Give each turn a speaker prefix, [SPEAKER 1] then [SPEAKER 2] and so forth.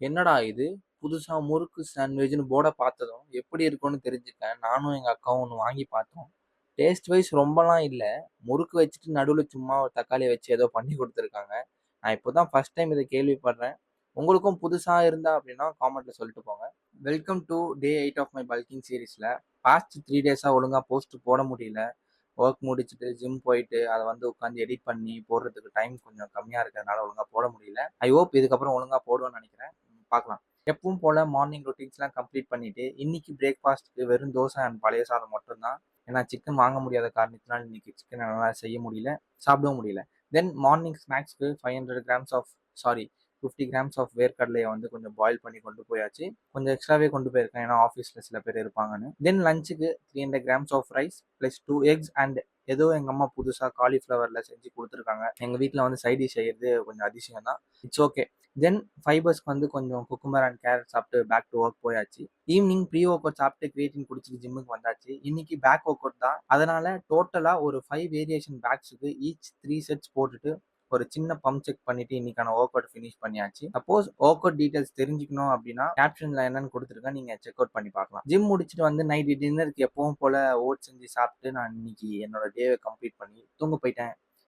[SPEAKER 1] என்னடா இது! புதுசா முறுக்கு சாண்ட்விச்ன்னு போர்ட பார்த்ததும், எப்படி இருக்கும்னு தெரிஞ்சுக்க நானும் எங்க அக்காவும் ஒண்ணு வாங்கி பார்த்தோம். டேஸ்ட் வைஸ் ரொம்பலாம் இல்ல. முறுக்கு வச்சுட்டு நடுவுல சும்மா ஒரு தக்காளிய வச்சு ஏதோ பண்ணி குடுத்துருக்காங்க. நான் இப்போ தான் ஃபர்ஸ்ட் டைம் இத கேள்விப்படுறேன். உங்களுக்கும் புதுசா இருந்தா அப்படின்னா காமெண்ட்ல சொல்லிட்டு போங்க. Welcome to day 8 of my bulking சீரிஸ்ல. பாஸ்ட் 3 டேஸா ஒழுங்கா போஸ்ட் போட முடியல. வொர்க் முடிச்சுட்டு ஜிம் போயிட்டு அத வந்து உட்காந்து எடிட் பண்ணி போடுறதுக்கு டைம் கொஞ்சம் கம்மியா இருக்கிறதுனால ஒழுங்கா போட முடியல. ஐ ஹோப் இதுக்கப்புறம் ஒழுங்கா போடுவேன்னு நெனைக்கிறேன். பார்க்கலாம். எப்பவும் போல மார்னிங் ரொட்டீன்ஸ்லாம் கம்ப்ளீட் பண்ணிட்டு, இன்னைக்கு பிரேக்ஃபாஸ்ட்க்கு வெறும் தோசை அண்ட் பழைய சாதம் மட்டும் தான். ஏன்னா சிக்கன் வாங்க முடியாத காரணத்தினால இன்னைக்கு சிக்கன் என்னால செய்ய முடியல. சாப்பிடவும் முடியல. தென் மார்னிங் ஸ்நாக்ஸ்க்கு 500 grams of sorry 50 grams of வேர்க்கடலைய வந்து கொஞ்சம் பாயில் பண்ணி கொண்டு போயாச்சு. கொஞ்சம் எக்ஸ்ட்ராவே கொண்டு போயிருக்கேன். ஏன்னா ஆஃபீஸ்ல சில பேர் இருப்பாங்கன்னு. தென் லஞ்சுக்கு 300 grams of rice plus 2 x and ஏதோ எங்க அம்மா புதுசா காலிஃப்ளவர்ல செஞ்சு குடுத்துருக்காங்க. எங்க வீட்ல வந்து சைட் டிஷ் செய்யறது கொஞ்சம் அதிசயம் தான். It's okay. தென் ஃபைபர்ஸ்க்கு வந்து கொஞ்சம் குக்கும்பர் அண்ட் கேரட் சாப்பிட்டு பேக் டு ஒர்க் போயாச்சு. ஈவினிங் ப்ரீ ஒர்க் அவுட் சாப்பிட்டு கிரியேட்டின் குடிச்சிட்டு ஜிம்முக்கு வந்தாச்சு. இன்னைக்கு பேக் ஒர்க் அவுட் தான். அதனால டோட்டலா ஒரு 5 வேரியேஷன் பேக்ஸுக்கு ஈச் 3 செட்ஸ் போட்டுட்டு ஒரு சின்ன பம்ப் செக் பண்ணிட்டு இன்னைக்கான ஒர்க் அவுட் ஃபினிஷ் பண்ணியாச்சு. சப்போஸ் ஒர்க் அவுட் டீடைல்ஸ் தெரிஞ்சுக்கணும் அப்படின்னா கேப்ஷன்ல என்னன்னு கொடுத்துருக்கேன். நீங்க செக் அவுட் பண்ணி பார்க்கலாம். ஜிம் முடிச்சுட்டு வந்து நைட் டின்னருக்கு எப்பவும் போல ஓட்ஸ் செஞ்சு சாப்பிட்டு நான் இன்னைக்கு என்னோட டேவை கம்ப்ளீட் பண்ணி தூங்க போயிட்டேன்.